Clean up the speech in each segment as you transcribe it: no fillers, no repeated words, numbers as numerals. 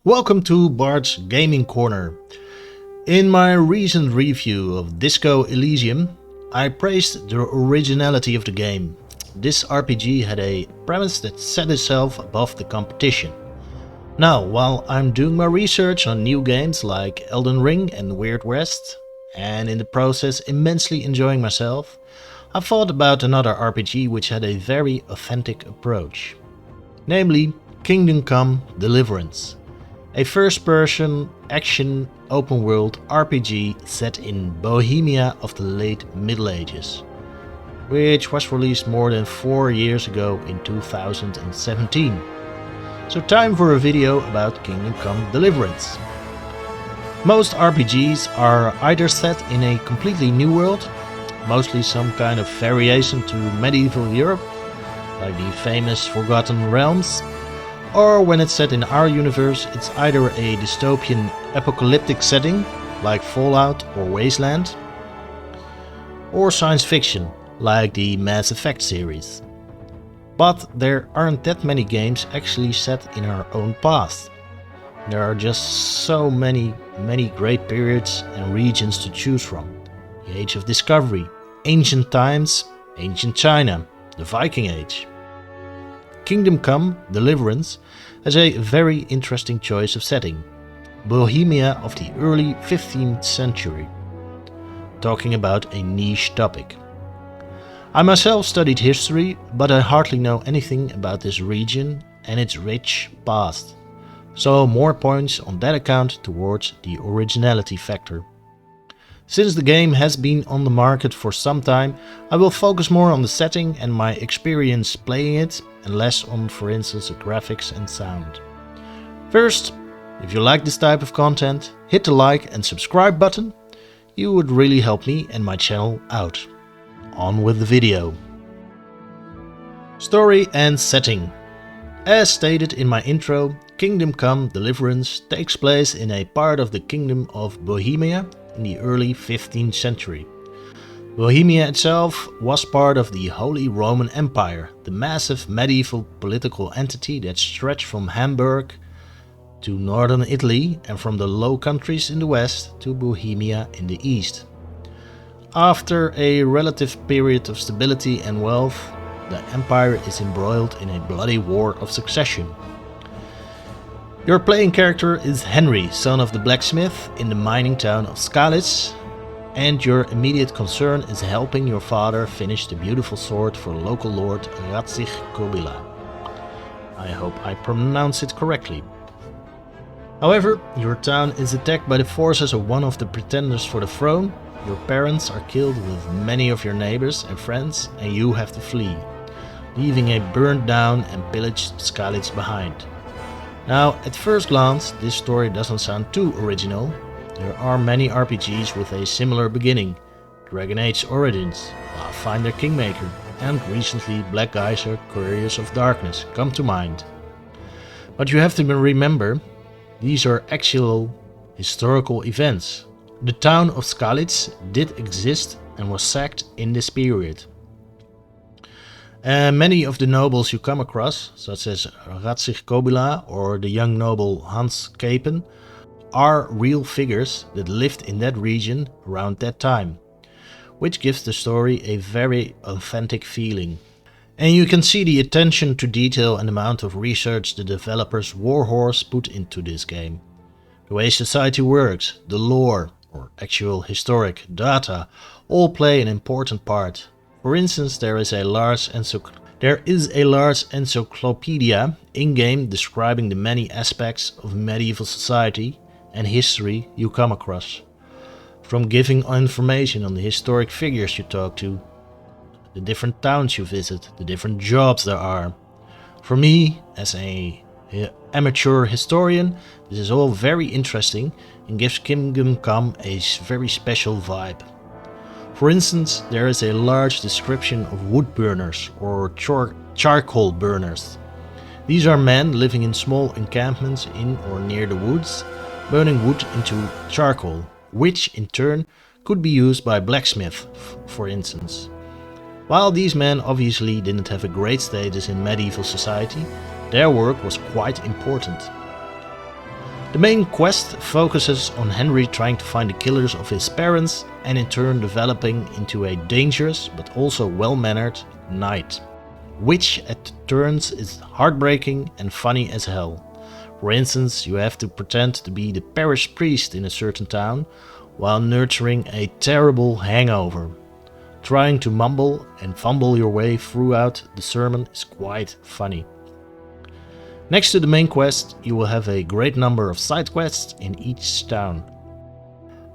Welcome to Barts Gaming Corner. In my recent review of Disco Elysium, I praised the originality of the game. This RPG had a premise that set itself above the competition. Now, while I'm doing my research on new games like Elden Ring and Weird West, and in the process immensely enjoying myself, I thought about another RPG which had a very authentic approach. Namely, Kingdom Come: Deliverance. A first-person action open-world RPG set in Bohemia of the late Middle Ages, which was released more than 4 years ago in 2017. So time for a video about Kingdom Come: Deliverance. Most RPGs are either set in a completely new world, mostly some kind of variation to medieval Europe, like the famous Forgotten Realms, or when it's set in our universe, it's either a dystopian apocalyptic setting, like Fallout or Wasteland, or science fiction, like the Mass Effect series. But there aren't that many games actually set in our own past. There are just so many great periods and regions to choose from. The Age of Discovery, Ancient Times, Ancient China, the Viking Age. Kingdom Come: Deliverance has a very interesting choice of setting, Bohemia of the early 15th century, talking about a niche topic. I myself studied history, but I hardly know anything about this region and its rich past, so more points on that account towards the originality factor. Since the game has been on the market for some time, I will focus more on the setting and my experience playing it, and less on, for instance, the graphics and sound. First, if you like this type of content, hit the like and subscribe button. You would really help me and my channel out. On with the video. Story and setting. As stated in my intro, Kingdom Come: Deliverance takes place in a part of the Kingdom of Bohemia in the early 15th century. Bohemia itself was part of the Holy Roman Empire, the massive medieval political entity that stretched from Hamburg to northern Italy and from the Low Countries in the west to Bohemia in the east. After a relative period of stability and wealth, the empire is embroiled in a bloody war of succession. Your playing character is Henry, son of the blacksmith in the mining town of Skalitz, and your immediate concern is helping your father finish the beautiful sword for local lord Ratzig Kobila. I hope I pronounce it correctly. However, your town is attacked by the forces of one of the pretenders for the throne, your parents are killed with many of your neighbors and friends, and you have to flee, leaving a burned down and pillaged Skalitz behind. Now, at first glance, this story doesn't sound too original. There are many RPGs with a similar beginning: Dragon Age Origins, Pathfinder Kingmaker, and recently Black Geyser Couriers of Darkness come to mind. But you have to remember, these are actual historical events. The town of Skalitz did exist and was sacked in this period. Many of the nobles you come across, such as Ratzig Kobila or the young noble Hans Kapen, are real figures that lived in that region around that time, which gives the story a very authentic feeling. And you can see the attention to detail and amount of research the developers Warhorse put into this game. The way society works, the lore, or actual historic data, all play an important part. For instance, there is a large encyclopedia in-game describing the many aspects of medieval society and history you come across, from giving information on the historic figures you talk to, the different towns you visit, the different jobs there are. For me, as an amateur historian, this is all very interesting and gives Kingdom Come a very special vibe. For instance, there is a large description of wood burners or charcoal burners. These are men living in small encampments in or near the woods, burning wood into charcoal, which in turn could be used by blacksmiths, for instance. While these men obviously didn't have a great status in medieval society, their work was quite important. The main quest focuses on Henry trying to find the killers of his parents and in turn developing into a dangerous but also well-mannered knight, which at turns is heartbreaking and funny as hell. For instance, you have to pretend to be the parish priest in a certain town while nurturing a terrible hangover. Trying to mumble and fumble your way throughout the sermon is quite funny. Next to the main quest, you will have a great number of side quests in each town.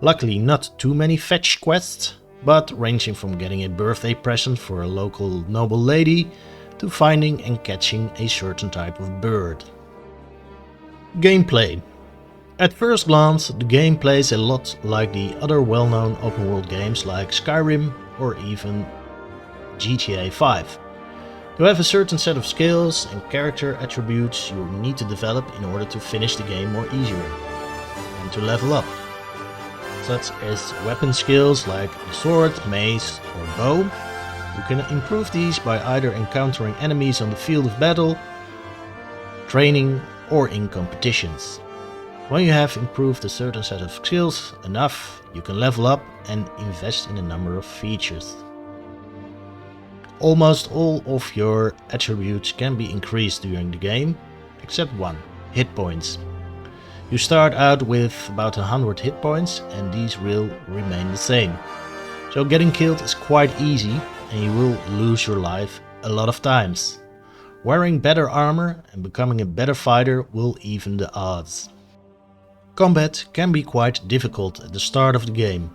Luckily not too many fetch quests, but ranging from getting a birthday present for a local noble lady to finding and catching a certain type of bird. Gameplay. At first glance, the game plays a lot like the other well-known open world games like Skyrim or even GTA 5. You have a certain set of skills and character attributes you need to develop in order to finish the game more easier and to level up, such as weapon skills like the sword, mace or bow. You can improve these by either encountering enemies on the field of battle, training or in competitions. When you have improved a certain set of skills enough, you can level up and invest in a number of features. Almost all of your attributes can be increased during the game, except one, hit points. You start out with about 100 hit points and these will remain the same. So getting killed is quite easy and you will lose your life a lot of times. Wearing better armor and becoming a better fighter will even the odds. Combat can be quite difficult at the start of the game.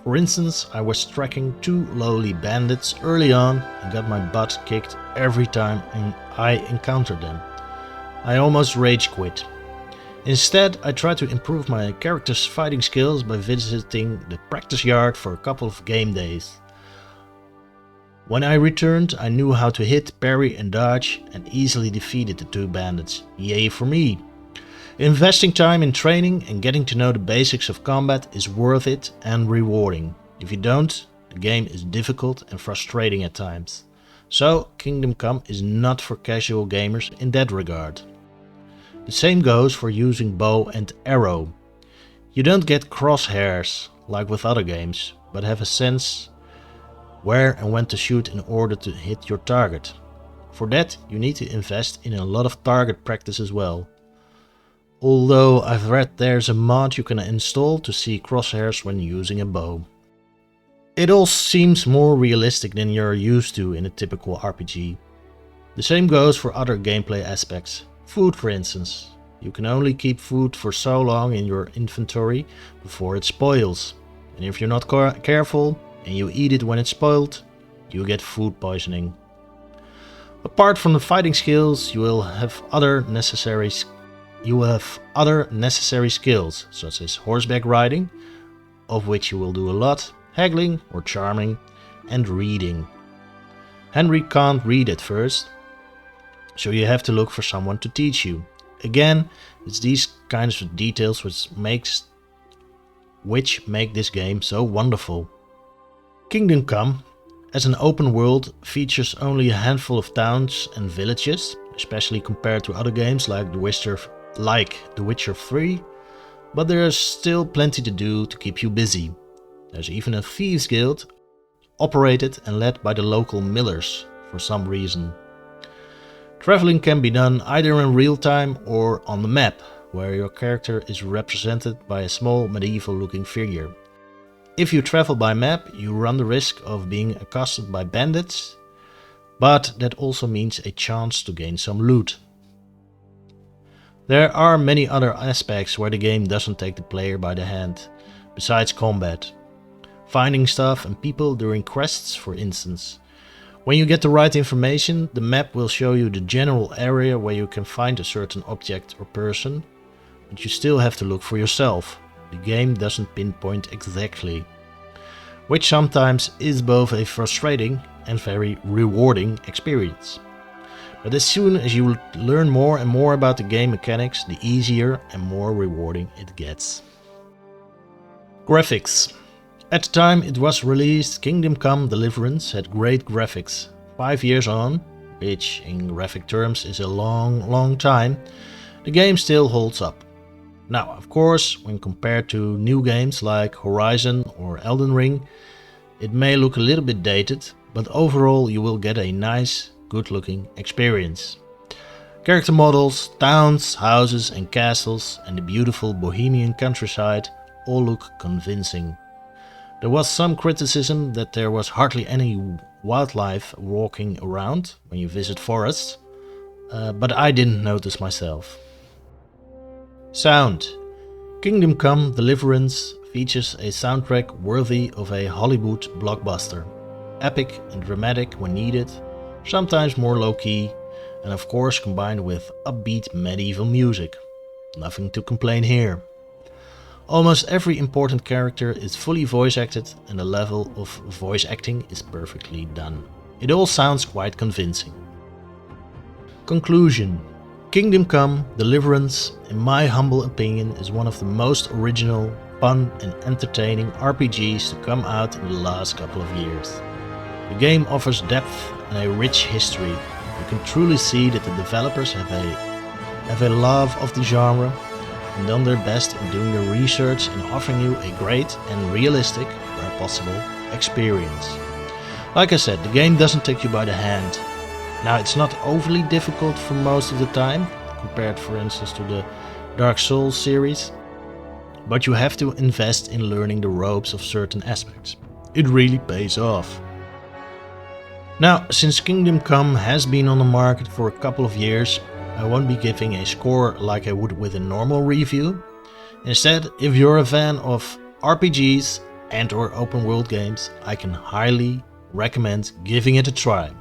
For instance, I was tracking two lowly bandits early on and got my butt kicked every time I encountered them. I almost rage quit. Instead, I tried to improve my character's fighting skills by visiting the practice yard for a couple of game days. When I returned, I knew how to hit, parry and dodge and easily defeated the two bandits. Yay for me! Investing time in training and getting to know the basics of combat is worth it and rewarding. If you don't, the game is difficult and frustrating at times. So Kingdom Come is not for casual gamers in that regard. The same goes for using bow and arrow. You don't get crosshairs like with other games, but have a sense where and when to shoot in order to hit your target. For that you need to invest in a lot of target practice as well. Although I've read there's a mod you can install to see crosshairs when using a bow. It all seems more realistic than you're used to in a typical RPG. The same goes for other gameplay aspects. Food, for instance. You can only keep food for so long in your inventory before it spoils. And if you're not careful and you eat it when it's spoiled, you get food poisoning. Apart from the fighting skills, you will have other necessary skills, such as horseback riding, of which you will do a lot, haggling or charming, and reading. Henry can't read at first, so you have to look for someone to teach you. Again, it's these kinds of details which make this game so wonderful. Kingdom Come, as an open world, features only a handful of towns and villages, especially compared to other games like The Witcher 3, but there's still plenty to do to keep you busy. There's even a thieves guild, operated and led by the local millers for some reason. Traveling can be done either in real time or on the map, where your character is represented by a small medieval looking figure. If you travel by map, you run the risk of being accosted by bandits, but that also means a chance to gain some loot. There are many other aspects where the game doesn't take the player by the hand, besides combat. Finding stuff and people during quests, for instance. When you get the right information, the map will show you the general area where you can find a certain object or person, but you still have to look for yourself. The game doesn't pinpoint exactly, which sometimes is both a frustrating and very rewarding experience. But as soon as you learn more and more about the game mechanics, the easier and more rewarding it gets. Graphics. At the time it was released, Kingdom Come Deliverance had great graphics. 5 years on, which in graphic terms is a long time, the game still holds up. Now, of course, when compared to new games like Horizon or Elden Ring, it may look a little bit dated, but overall you will get a nice, good-looking experience. Character models, towns, houses and castles and the beautiful Bohemian countryside all look convincing. There was some criticism that there was hardly any wildlife walking around when you visit forests, but I didn't notice myself. Sound. Kingdom Come: Deliverance features a soundtrack worthy of a Hollywood blockbuster. Epic and dramatic when needed, sometimes more low-key, and of course combined with upbeat medieval music. Nothing to complain here. Almost every important character is fully voice acted and the level of voice acting is perfectly done. It all sounds quite convincing. Conclusion. Kingdom Come: Deliverance, in my humble opinion, is one of the most original, fun and entertaining RPGs to come out in the last couple of years. The game offers depth and a rich history. You can truly see that the developers have a love of the genre and done their best in doing the research and offering you a great and realistic, where possible, experience. Like I said, the game doesn't take you by the hand. Now, it's not overly difficult for most of the time, compared for instance to the Dark Souls series, but you have to invest in learning the ropes of certain aspects. It really pays off. Now, since Kingdom Come has been on the market for a couple of years, I won't be giving a score like I would with a normal review. Instead, if you're a fan of RPGs and or open world games, I can highly recommend giving it a try.